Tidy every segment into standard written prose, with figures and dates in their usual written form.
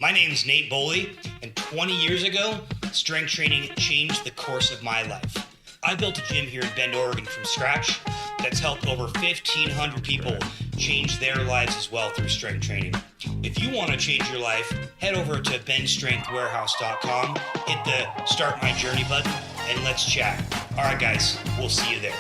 My name is Nate Boley, and 20 years ago, strength training changed the course of my life. I built a gym here in Bend, Oregon from scratch that's helped over 1,500 people change their lives as well through strength training. If you want to change your life, head over to benstrengthwarehouse.com, hit the Start My Journey button, and let's chat. All right, guys, we'll see you there.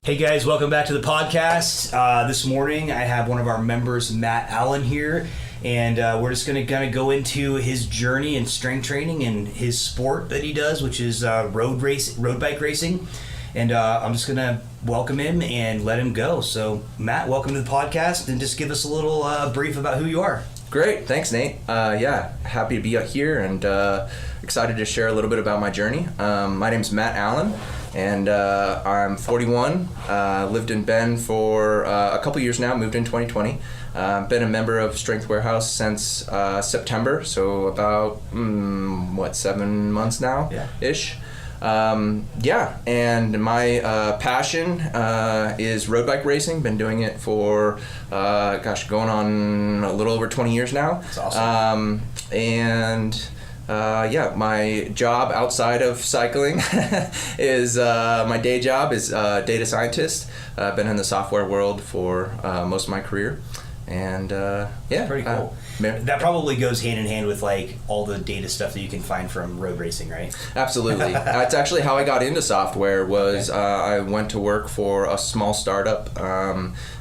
Hey guys, welcome back to the podcast. This morning I have one of our members, Matt Allen, here, and we're just going to go into his journey in strength training and his sport that he does, which is road bike racing. And I'm just going to welcome him and let him go. So Matt, welcome to the podcast, and just give us a little brief about who you are. Great, thanks Nate. Happy to be here and excited to share a little bit about my journey. My name's Matt Allen, and I'm 41. Lived in Bend for a couple years now, moved in 2020. Been a member of Strength Warehouse since September, so about 7 months now ish. And my passion is road bike racing. Been doing it for going on a little over 20 years now. That's awesome. My job outside of cycling is my day job is data scientist. I've been in the software world for most of my career. And pretty cool. That probably goes hand in hand with like all the data stuff that you can find from road racing, right? Absolutely. That's actually how I got into software. Was I went to work for a small startup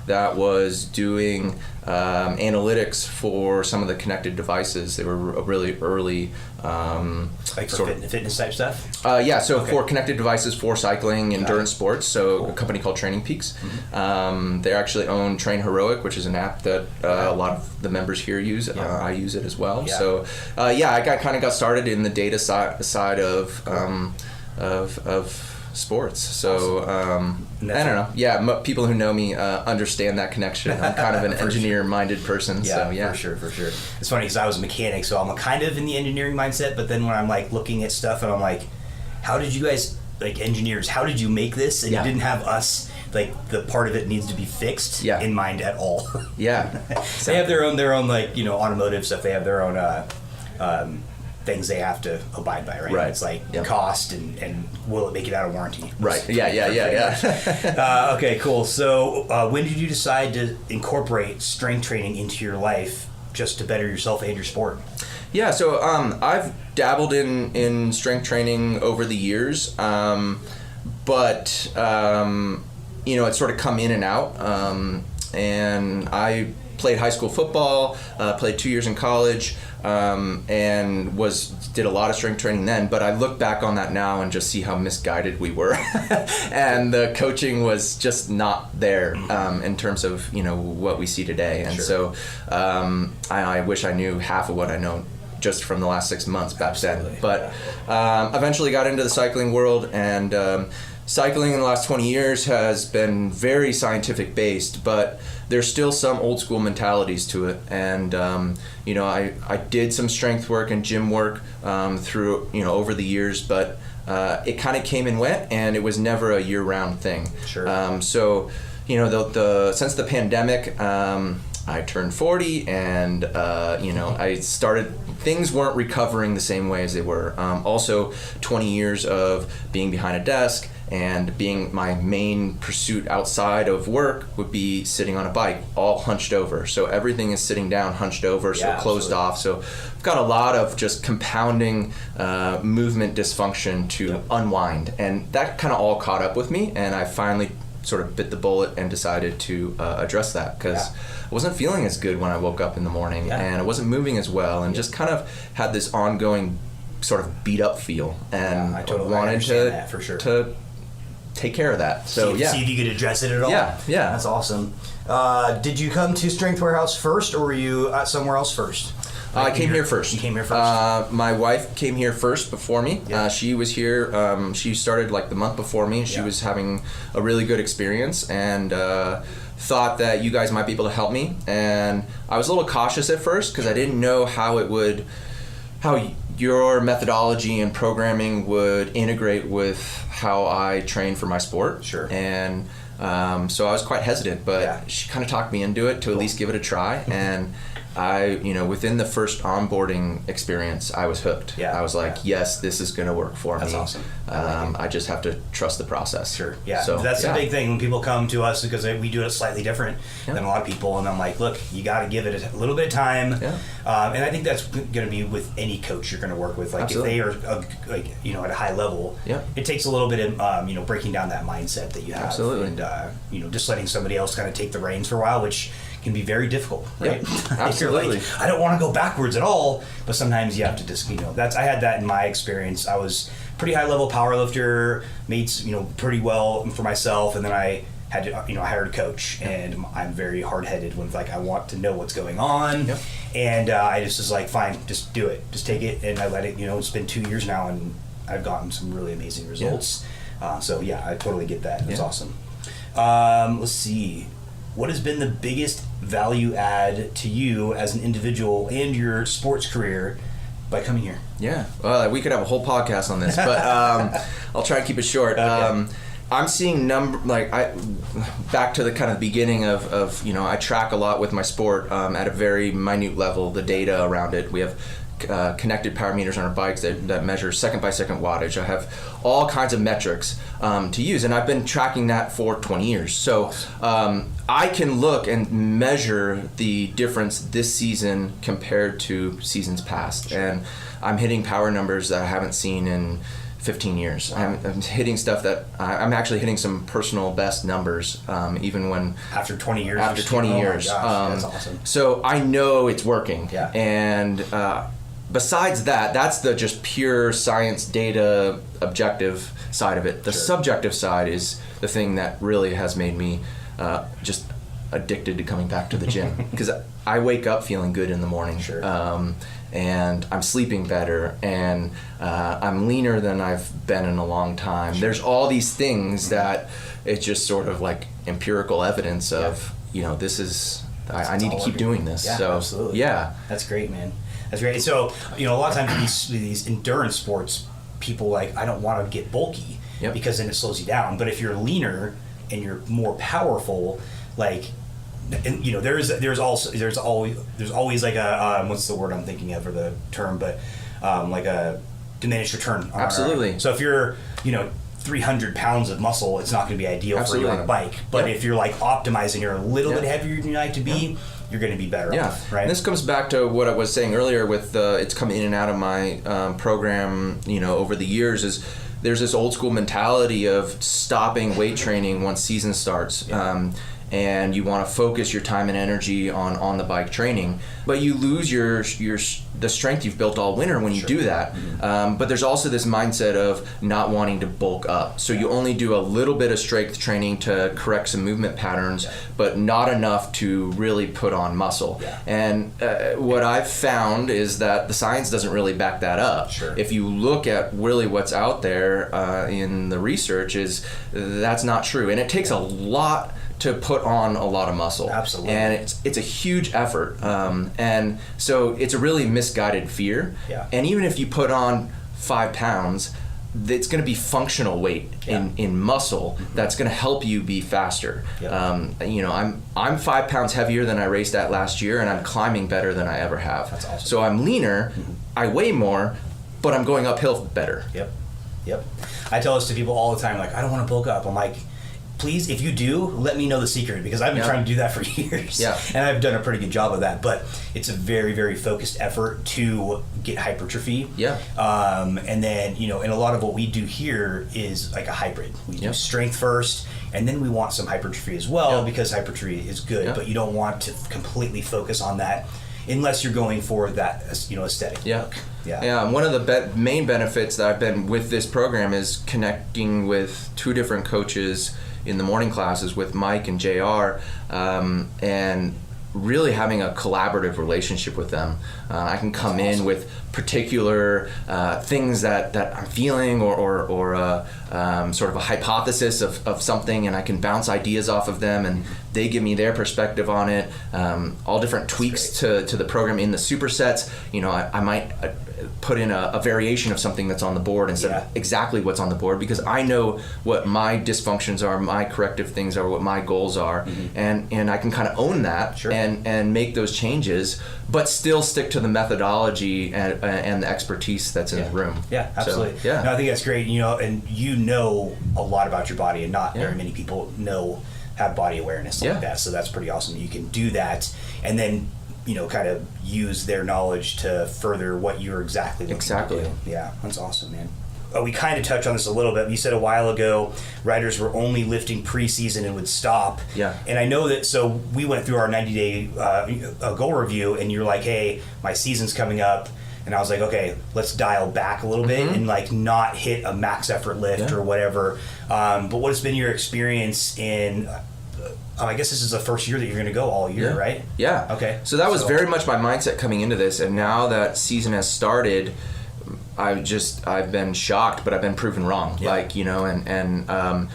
that was doing analytics for some of the connected devices. They were really early. Like for fitness type stuff? For connected devices for cycling, endurance sports, a company called Training Peaks. Mm-hmm. They actually own Train Heroic, which is an app that a lot of the members here use. I use it as well. Yeah. So, I got started in the data side of sports. So, awesome. I don't know. Yeah, people who know me understand that connection. I'm kind of an engineer-minded person. For sure. It's funny because I was a mechanic, so I'm kind of in the engineering mindset, but then when I'm like looking at stuff and I'm like, how did you guys, like engineers, how did you make this? And you didn't have us, like the part of it needs to be fixed in mind at all. Yeah. They have their own like, automotive stuff. They have their own things they have to abide by, right? Right. It's like cost and will it make it out of warranty? Right. Yeah. Okay, cool. So when did you decide to incorporate strength training into your life just to better yourself and your sport? Yeah, so I've dabbled in strength training over the years, but it's sort of come in and out. And I played high school football, played 2 years in college, and did a lot of strength training then. But I look back on that now and just see how misguided we were, and the coaching was just not there in terms of what we see today. And so I wish I knew half of what I know just from the last 6 months back then. But eventually got into the cycling world, and cycling in the last 20 years has been very scientific based, but there's still some old school mentalities to it. And I did some strength work and gym work through over the years, but it kind of came and went, and it was never a year-round thing. Sure. Since the pandemic, I turned 40, and I started. Things weren't recovering the same way as they were. Also, 20 years of being behind a desk, and being my main pursuit outside of work would be sitting on a bike, all hunched over. So everything is sitting down, hunched over, closed off. So I've got a lot of just compounding movement dysfunction to unwind, and that kind of all caught up with me, and I finally sort of bit the bullet and decided to address that, because I wasn't feeling as good when I woke up in the morning, and I wasn't moving as well, and just kind of had this ongoing sort of beat up feel, and I totally wanted that for sure. to take care of that. So see if you could address it at all. Yeah. That's awesome. Did you come to Strength Warehouse first, or were you somewhere else first? I came here first. You came here first? My wife came here first before me. Yeah. She was here, she started like the month before me. She was having a really good experience, and thought that you guys might be able to help me. And I was a little cautious at first, because I didn't know how your methodology and programming would integrate with how I train for my sport. Sure. And so I was quite hesitant, but she kind of talked me into it to at least give it a try. And within the first onboarding experience, I was hooked. Yeah. I was like, yes, this is going to work for That's me. awesome. I just have to trust the process. Sure. Yeah. So, that's the big thing when people come to us, because we do it slightly different than a lot of people. And I'm like, look, you got to give it a little bit of time. Yeah. And I think that's going to be with any coach you're going to work with. Like Absolutely. if they are, at a high level, it takes a little bit of, breaking down that mindset that you have. Absolutely. And, just letting somebody else kind of take the reins for a while, which can be very difficult, right? Yep. Absolutely. You're like, I don't want to go backwards at all, but sometimes you have to just, I had that in my experience. I was pretty high level power lifter, made, pretty well for myself, and then I had to, I hired a coach, and I'm very hard-headed when I want to know what's going on, and I just was like, fine, just do it, just take it, and I let it, it's been 2 years now, and I've gotten some really amazing results. So I totally get that. It's awesome. Let's see. What has been the biggest value add to you as an individual and your sports career by coming here? Yeah, well, we could have a whole podcast on this, but I'll try and keep it short. Okay. I'm seeing back to the kind of beginning of I track a lot with my sport at a very minute level, the data around it. We have connected power meters on our bikes that measure second by second wattage. I have all kinds of metrics to use, and I've been tracking that for 20 years. So I can look and measure the difference this season compared to seasons past, and I'm hitting power numbers that I haven't seen in 15 years. I'm hitting stuff that I'm actually hitting some personal best numbers, even when after 20 years. After 20 years, my gosh, that's awesome. So I know it's working. Yeah. And besides that, that's the just pure science data objective side of it. The subjective side is the thing that really has made me just addicted to coming back to the gym, because I wake up feeling good in the morning. Sure. And I'm sleeping better, and I'm leaner than I've been in a long time. Sure. There's all these things that it's just sort of like empirical evidence of, this is, I need to keep doing this. Yeah, so, absolutely. Yeah. That's great, man. That's great. So, a lot of times these endurance sports, people I don't want to get bulky because then it slows you down. But if you're leaner and you're more powerful, and there's always like a what's the word I'm thinking of, or the term, but like a diminished return. Absolutely. So if you're 300 pounds of muscle, it's not going to be ideal for you on a bike. But if you're optimizing, you're a little bit heavier than you like to be, you're going to be better off, right? And this comes back to what I was saying earlier with it's come in and out of my program, over the years, is there's this old school mentality of stopping weight training once season starts. And you want to focus your time and energy on the bike training, but you lose the strength you've built all winter when you do that. Mm-hmm. But there's also this mindset of not wanting to bulk up, so you only do a little bit of strength training to correct some movement patterns, but not enough to really put on muscle. And what I've found is that the science doesn't really back that up. If you look at really what's out there in the research, is that's not true, and it takes a lot to put on a lot of muscle. Absolutely. And it's a huge effort. And so it's a really misguided fear. And even if you put on 5 pounds, it's going to be functional weight in muscle that's going to help you be faster. I'm 5 pounds heavier than I raced at last year, and I'm climbing better than I ever have. That's awesome. So I'm leaner, I weigh more, but I'm going uphill better. Yep. I tell this to people all the time, I don't want to bulk up. I'm like, please, if you do, let me know the secret, because I've been trying to do that for years. And I've done a pretty good job of that, but it's a very, very focused effort to get hypertrophy. And then, and a lot of what we do here is like a hybrid. We do strength first, and then we want some hypertrophy as well, because hypertrophy is good, but you don't want to completely focus on that unless you're going for that, aesthetic look. One of the main benefits that I've been with this program is connecting with 2 different coaches in the morning classes with Mike and JR, and really having a collaborative relationship with them. I can come in with particular things that I'm feeling, or sort of a hypothesis of something, and I can bounce ideas off of them, and They give me their perspective on it, all different tweaks to the program in the supersets. You know, I might put in a variation of something that's on the board instead of exactly what's on the board, because I know what my dysfunctions are, my corrective things are, what my goals are, and I can kind of own that and make those changes, but still stick to the methodology and the expertise that's in the room. Yeah, absolutely. So, no, I think that's great. You know, and you know a lot about your body, and not very many people have body awareness like that. So that's pretty awesome. You can do that, and then, you know, kind of use their knowledge to further what you're exactly looking to do. Yeah, that's awesome, man. We kind of touched on this a little bit. You said a while ago riders were only lifting preseason and would stop. Yeah. And I know that, so we went through our 90-day goal review, and you're like, hey, my season's coming up. And I was like, okay, let's dial back a little bit and like not hit a max effort lift or whatever. But what has been your experience in, I guess this is the first year that you're going to go all year, right? Yeah. Okay. So that was very much my mindset coming into this. And now that season has started, I've been shocked, but I've been proven wrong. Yeah. Like, you know, and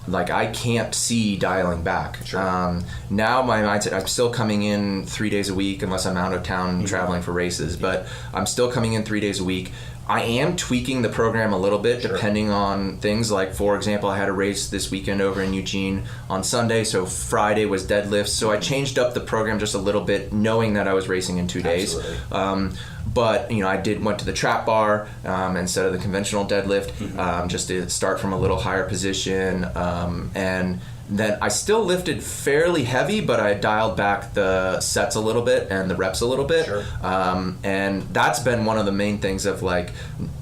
like I can't see dialing back. Sure. Now my mindset, I'm still coming in 3 days a week unless I'm out of town traveling for races, but I'm still coming in 3 days a week. I am tweaking the program a little bit depending on things. Like, for example, I had a race this weekend over in Eugene on Sunday, so Friday was deadlifts. So I changed up the program just a little bit, knowing that I was racing in 2 days. But, you know, I went to the trap bar instead of the conventional deadlift, just to start from a little higher position. And then I still lifted fairly heavy, but I dialed back the sets a little bit and the reps a little bit. And that's been one of the main things of like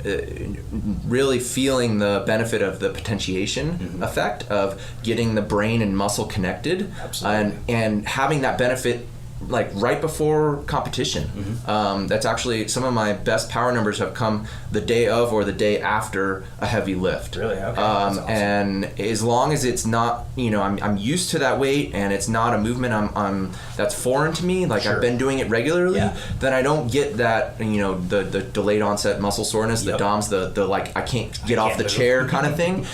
really feeling the benefit of the potentiation effect of getting the brain and muscle connected. And having that benefit like right before competition. That's actually some of my best power numbers have come the day of or the day after a heavy lift. Really? Okay. That's awesome. And as long as it's not, you know, I'm used to that weight and it's not a movement I'm that's foreign to me, like I've been doing it regularly, then I don't get that, you know, the delayed onset muscle soreness, the DOMS, the like I can't get off the chair kind of thing.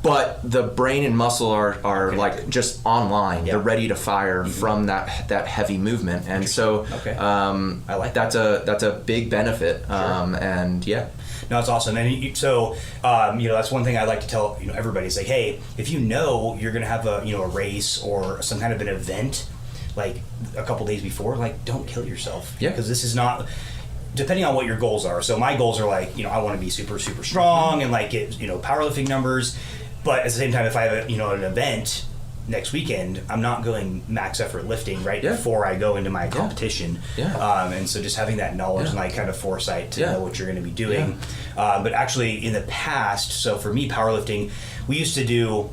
But the brain and muscle are like just online. They're ready to fire from that heavy movement, and so I like that's a big benefit. And no, it's awesome. And you know, that's one thing I like to tell, you know, everybody is like, hey, if you know you're gonna have a race or some kind of an event like a couple days before, like don't kill yourself. Because this is not. Depending on what your goals are. So my goals are like, you know, I want to be super, super strong and like get, you know, powerlifting numbers. But at the same time, if I have an event next weekend, I'm not going max effort lifting before I go into my competition. And so just having that knowledge and like kind of foresight to know what you're going to be doing. But actually in the past, so for me, powerlifting, we used to do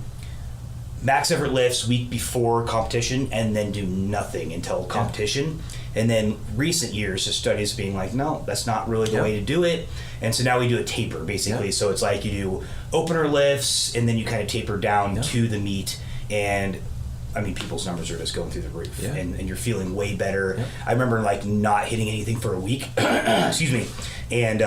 max effort lifts week before competition and then do nothing until competition. And then recent years of studies being like, no, that's not really the way to do it. And so now we do a taper, basically. So it's like you do opener lifts, and then you kind of taper down to the meet. And I mean, people's numbers are just going through the roof, and you're feeling way better. I remember like not hitting anything for a week, excuse me, and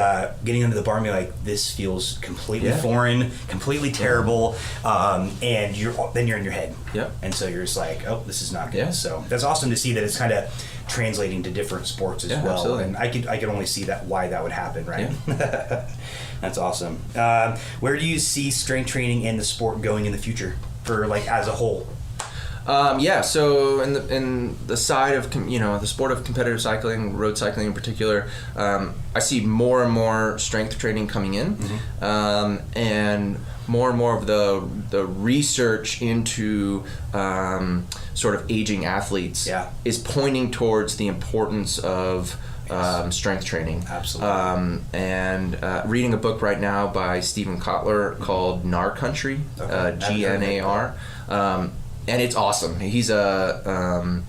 getting under the bar and being like, this feels completely foreign, completely terrible, and then you're in your head, and so you're just like, oh, this is not good. So that's awesome to see that it's kind of translating to different sports as well. Absolutely. And I could only see that why that would happen, right? That's awesome. Where do you see strength training and the sport going in the future for like as a whole? So in the side of the sport of competitive cycling, road cycling in particular, I see more and more strength training coming in, and more of the research into sort of aging athletes is pointing towards the importance of strength training. Absolutely. And reading a book right now by Stephen Kotler called NAR Country, GNAR. And it's awesome. He's a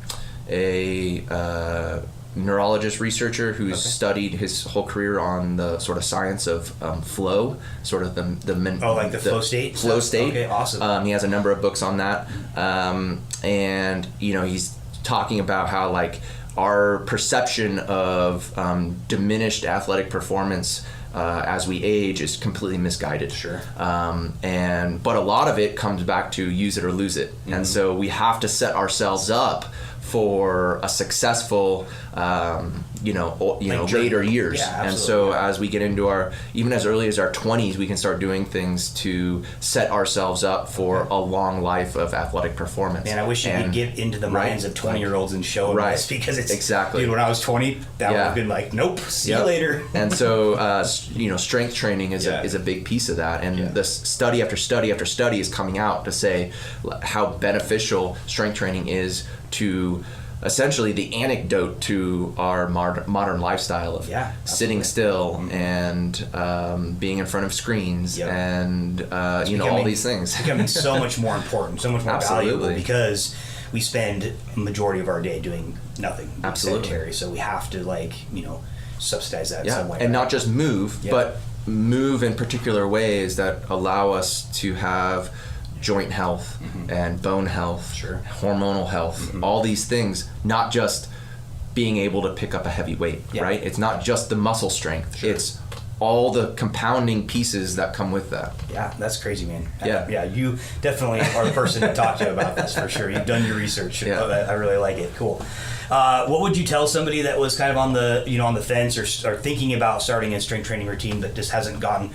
neurologist researcher who's studied his whole career on the sort of science of flow, sort of the flow state. Flow state. Okay, awesome. He has a number of books on that, and you know he's talking about how like our perception of diminished athletic performance as we age is completely misguided. Sure. But a lot of it comes back to use it or lose it. Mm-hmm. And so we have to set ourselves up for a successful, later years. Yeah, and so as we get into even as early as our 20s, we can start doing things to set ourselves up for a long life of athletic performance. Man, I wish you could get into the minds of 20-year-olds and show them this, because it's exactly. Dude, when I was 20, that would have been like, nope, see you later. And so, strength training is a big piece of that. And the study after study after study is coming out to say how beneficial strength training is to essentially the antidote to our modern lifestyle of sitting still and being in front of screens and all these things. It's becoming so much more important, so much more valuable, because we spend a majority of our day doing nothing. Sedentary, so we have to subsidize that in some way. And not just move, but move in particular ways that allow us to have joint health and bone health, hormonal health, all these things, not just being able to pick up a heavy weight, right? It's not just the muscle strength. It's all the compounding pieces that come with that. Yeah, that's crazy, man. Yeah, you definitely are the person to talk to about this, for sure. You've done your research. I really like it. Cool. What would you tell somebody that was kind of on the fence or thinking about starting a strength training routine but just hasn't gotten,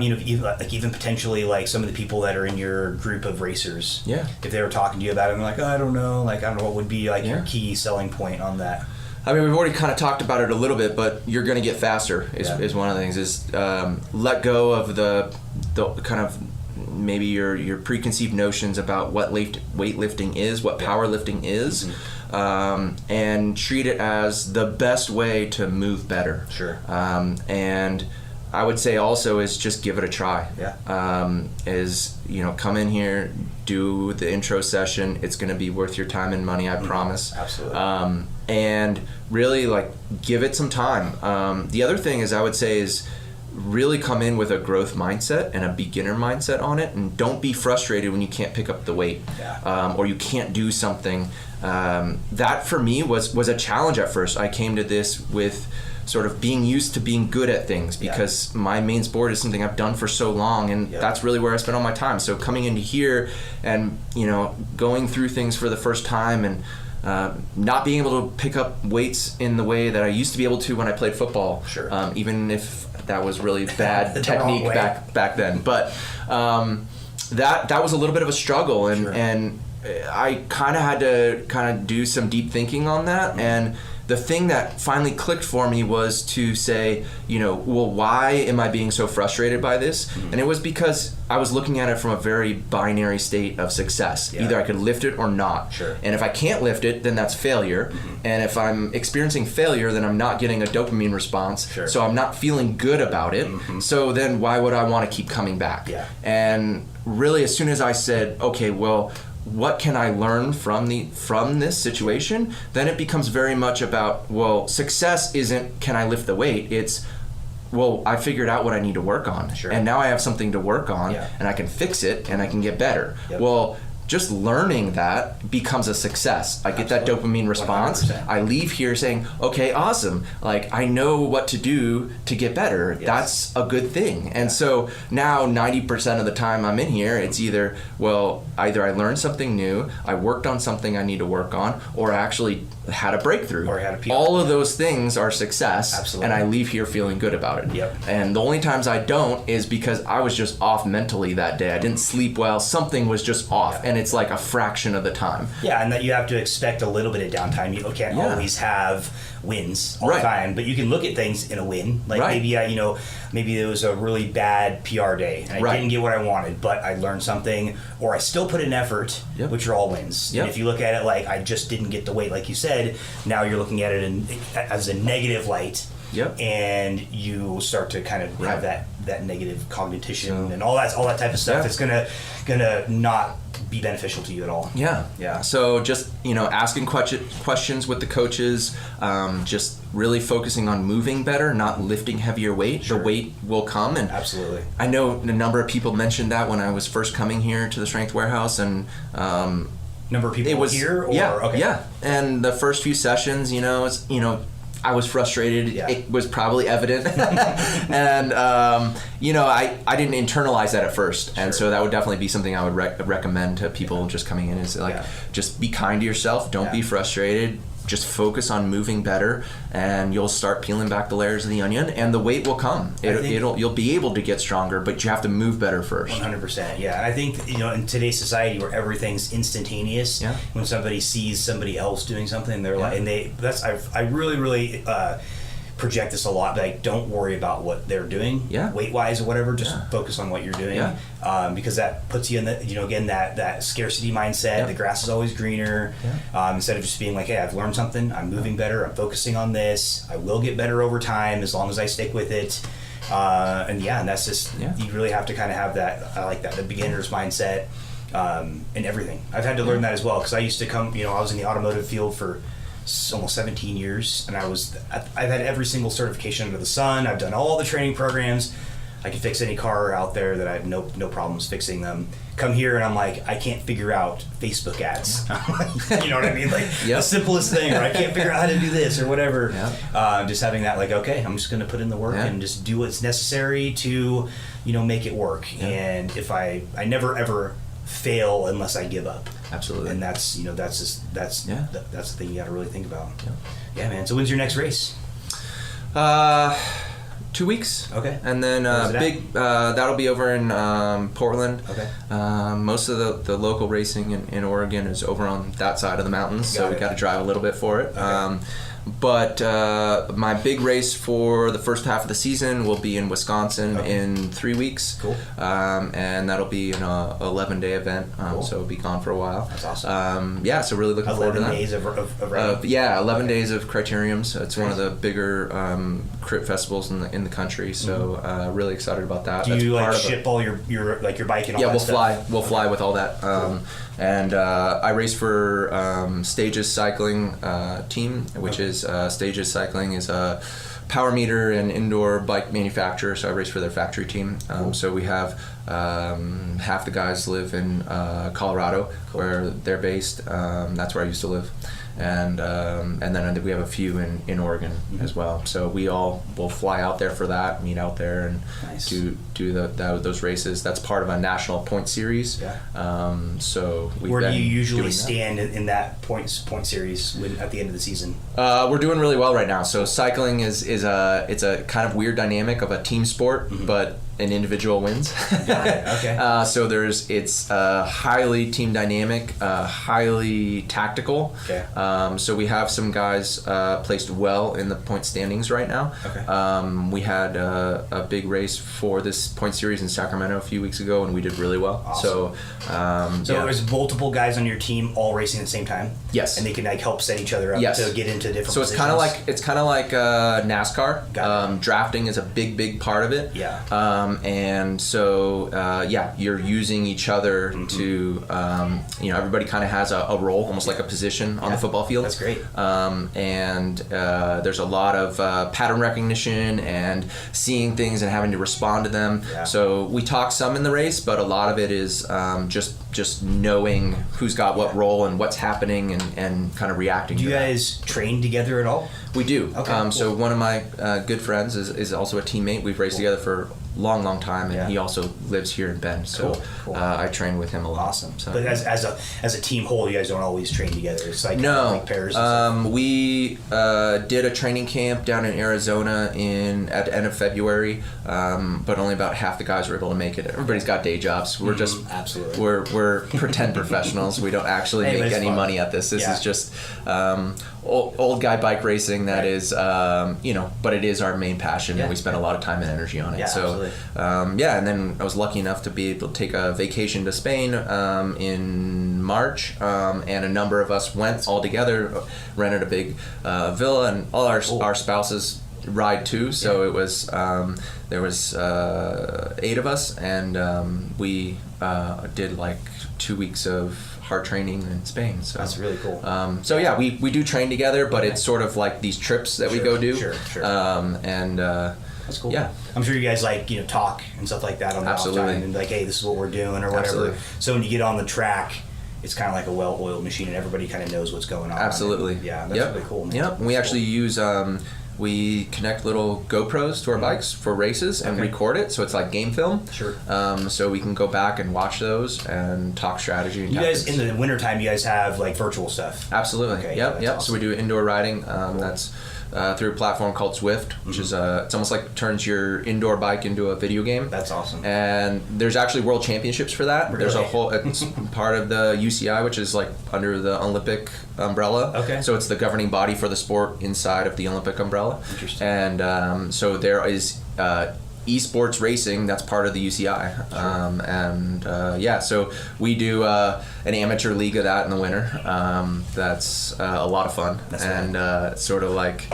even potentially like some of the people that are in your group of racers? Yeah. If they were talking to you about it, and like, I don't know what would be like your key selling point on that. I mean, we've already kind of talked about it a little bit, but you're going to get faster is one of the things. Is let go of the kind of maybe your preconceived notions about what weightlifting is, what powerlifting is, and treat it as the best way to move better. Sure. And I would say also is just give it a try. Come in here, do the intro session. It's going to be worth your time and money, I promise. Absolutely. And really give it some time. The other thing is I would say is really come in with a growth mindset and a beginner mindset on it, and don't be frustrated when you can't pick up the weight or you can't do something. That for me was a challenge at first. I came to this with sort of being used to being good at things because my main sport is something I've done for so long, and that's really where I spend all my time. So coming into here and going through things for the first time and not being able to pick up weights in the way that I used to be able to when I played football, even if that was really bad technique back then. But that was a little bit of a struggle, and I kind of had to do some deep thinking on that. And the thing that finally clicked for me was to say, well, why am I being so frustrated by this? And it was because I was looking at it from a very binary state of success. Either I could lift it or not. And if I can't lift it, then that's failure. And if I'm experiencing failure, then I'm not getting a dopamine response. So I'm not feeling good about it. So then why would I want to keep coming back? And really, as soon as I said, okay, well, what can I learn from this situation? Then it becomes very much about, well, success isn't can I lift the weight? It's, well, I figured out what I need to work on, and now I have something to work on, and I can fix it, and I can get better. Well, just learning that becomes a success. I get that dopamine response. 100%. I leave here saying, okay, awesome. I know what to do to get better. That's a good thing. And so now 90% of the time I'm in here, it's either I learned something new, I worked on something I need to work on, or I actually had a breakthrough. Or had a PR. All of those things are success. Absolutely. And I leave here feeling good about it. And the only times I don't is because I was just off mentally that day. I didn't sleep well. Something was just off. And it's like a fraction of the time. And that you have to expect a little bit of downtime. You can't always have wins all the time, but you can look at things in a win. Maybe maybe it was a really bad PR day and I didn't get what I wanted, but I learned something, or I still put in effort, which are all wins. And if you look at it like I just didn't get the weight, like you said, now you're looking at it as a negative light. And you start to kind of have that negative cognition and all that type of stuff. It's gonna not be beneficial to you at all. So just asking questions with the coaches, just really focusing on moving better, not lifting heavier weight. The weight will come, and absolutely. I know a number of people mentioned that when I was first coming here to the Strength Warehouse, and number of people here? Or, yeah. And the first few sessions, I was frustrated. Yeah. It was probably evident. And, I didn't internalize that at first. And so that would definitely be something I would recommend to people just coming in is just be kind to yourself. Don't be frustrated. Just focus on moving better, and you'll start peeling back the layers of the onion, and the weight will come. You'll be able to get stronger, but you have to move better first. 100%, yeah. And I think in today's society where everything's instantaneous, when somebody sees somebody else doing something, they're like, I really project this a lot. Like, don't worry about what they're doing, weight wise or whatever. Just focus on what you're doing, because that puts you in the again that scarcity mindset. The grass is always greener. Instead of just being like, hey, I've learned something. I'm moving better. I'm focusing on this. I will get better over time as long as I stick with it. And that's just you really have to kind of have that. I like that, the beginner's mindset in everything. I've had to learn that as well, because I used to come. I was in the automotive field for almost 17 years, and I've had every single certification under the sun. I've done all the training programs. I can fix any car out there that I have no problems fixing them. Come here and I'm like, I can't figure out Facebook ads. You know what I mean? Like the simplest thing, or I can't figure out how to do this or whatever. Just having that, like, okay, I'm just going to put in the work and just do what's necessary to, make it work. And if I never ever fail unless I give up. Absolutely. And that's that's the thing you got to really think about. Yeah, man. So when's your next race? 2 weeks. Okay. And then that'll be over in Portland. Okay. Most of the local racing in Oregon is over on that side of the mountains, so we got to drive a little bit for it. Okay. But my big race for the first half of the season will be in Wisconsin in 3 weeks. Cool. And that'll be an 11-day event, Cool. so it'll be gone for a while. That's awesome. So really looking forward to that. 11 days of riding? 11 days of criteriums. It's one of the bigger crit festivals in the country, so really excited about that. Do you ship all your bike and all that stuff? We'll fly with all that. Cool. And I race for Stages Cycling team, which is Stages Cycling is a power meter and indoor bike manufacturer, so I race for their factory team. So we have half the guys live in Colorado, where they're based. That's where I used to live. And then we have a few in Oregon as well. So we all will fly out there for that, meet out there, and do those races. That's part of a national point series. So where do you usually stand in that point series at the end of the season? We're doing really well right now. So cycling is a kind of weird dynamic of a team sport, but an individual wins. Got it. Okay. So it's highly team dynamic, highly tactical. Okay. So we have some guys placed well in the point standings right now. Okay. We had a big race for this point series in Sacramento a few weeks ago, and we did really well. Awesome. So there's multiple guys on your team all racing at the same time. Yes. And they can help set each other up to get into different. So it's kind of like NASCAR. Got it. Drafting is a big part of it. Yeah. And so you're using each other to everybody kind of has a role, almost like a position on the football field. That's great. And there's a lot of pattern recognition and seeing things and having to respond to them. Yeah. So we talk some in the race, but a lot of it is just knowing who's got what role and what's happening and kind of reacting to that. Do you guys train together at all? We do. Okay, cool. So one of my good friends is also a teammate. We've raced together for long time, and he also lives here in Bend. So Cool. I train with him a lot. Awesome. So. But as a team whole, you guys don't always train together. It's like pairs. We did a training camp down in Arizona at the end of February, but only about half the guys were able to make it. Everybody's got day jobs. We're just absolutely we're pretend professionals. We don't actually make any money at this. This is just old guy bike racing. That is but it is our main passion, and we spend a lot of time and energy on it. Absolutely. And then I was lucky enough to be able to take a vacation to Spain in March, and a number of us went all together, rented a big villa, and all our spouses ride too. So it was there was 8 of us, and we did like 2 weeks of hard training in Spain. So that's really cool. We do train together, but it's sort of like these trips that we go do. Sure. That's cool. Yeah. I'm sure you guys talk and stuff like that on the off time, and like, hey, this is what we're doing or whatever. Absolutely. So when you get on the track, it's kind of like a well-oiled machine, and everybody kind of knows what's going on. Absolutely. And, yeah, that's really cool, man. Yep. We actually use we connect little GoPros to our bikes for races and record it, so it's like game film. Sure. So we can go back and watch those and talk strategy and tactics. tactics. In the wintertime, you guys have like virtual stuff. Absolutely. Okay, Yep. Awesome. So we do indoor riding. That's through a platform called Zwift, which is it's almost like turns your indoor bike into a video game. That's awesome. And there's actually world championships for that. Really? There's a whole it's part of the UCI, which is like under the Olympic umbrella. Okay. So it's the governing body for the sport inside of the Olympic umbrella. Interesting. And so there is esports racing that's part of the UCI. Sure. So we do an amateur league of that in the winter. That's a lot of fun. It's sort of like,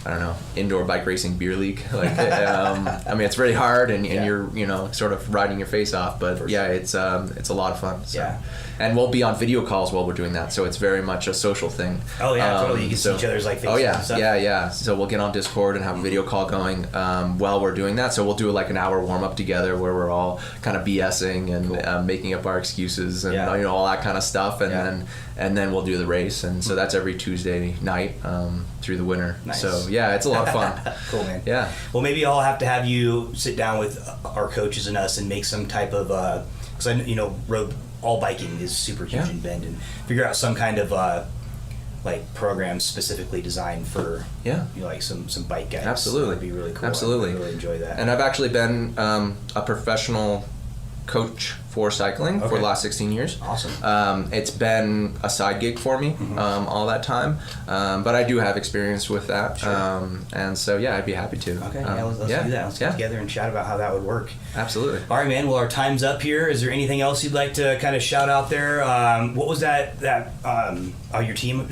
I don't know, indoor bike racing beer league. Like, I mean, it's really hard, and you're sort of riding your face off. But it's a lot of fun. So. Yeah. And we'll be on video calls while we're doing that, so it's very much a social thing. Oh yeah, totally. You can see each other's like faces. Oh yeah, and stuff. yeah. So we'll get on Discord and have a video call going while we're doing that. So we'll do like an hour warm up together where we're all kind of BSing and making up our excuses and all that kind of stuff, and then we'll do the race. And so that's every Tuesday night through the winter. Nice. So yeah, it's a lot of fun. Cool, man. Yeah. Well, maybe I'll have to have you sit down with our coaches and us and make some type of because I road. All biking is super huge in Bend, and figure out some kind of like program specifically designed for like some bike guys. Absolutely, that'd be really cool. Absolutely, I really enjoy that. And I've actually been a professional coach for cycling for the last 16 years. Awesome. It's been a side gig for me all that time, but I do have experience with that. Sure. And so I'd be happy to. Okay, let's do that. Let's get together and chat about how that would work. Absolutely. All right, man. Well, our time's up here. Is there anything else you'd like to kind of shout out there? What was that your team,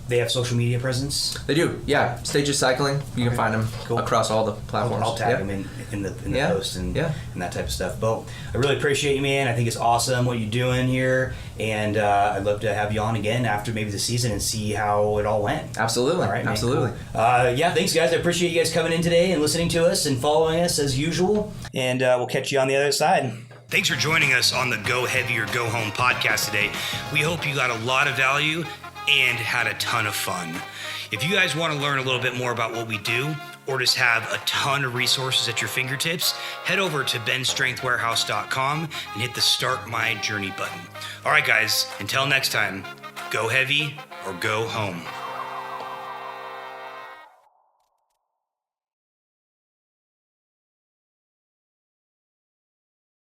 they have social media presence? They do, yeah. Stages Cycling. You can find them across all the platforms. I'll tag them in the post and that type of stuff. But I really appreciate you, man. I think it's awesome what you're doing here, and I'd love to have you on again after maybe the season and see how it all went. Absolutely. All right, man, absolutely. Cool. Thanks, guys. I appreciate you guys coming in today and listening to us and following us as usual, and we'll catch you on the other side. Thanks for joining us on the Go Heavy or Go Home podcast today. We hope you got a lot of value and had a ton of fun. If you guys want to learn a little bit more about what we do, or just have a ton of resources at your fingertips, head over to benstrengthwarehouse.com and hit the Start My Journey button. All right, guys, until next time, go heavy or go home.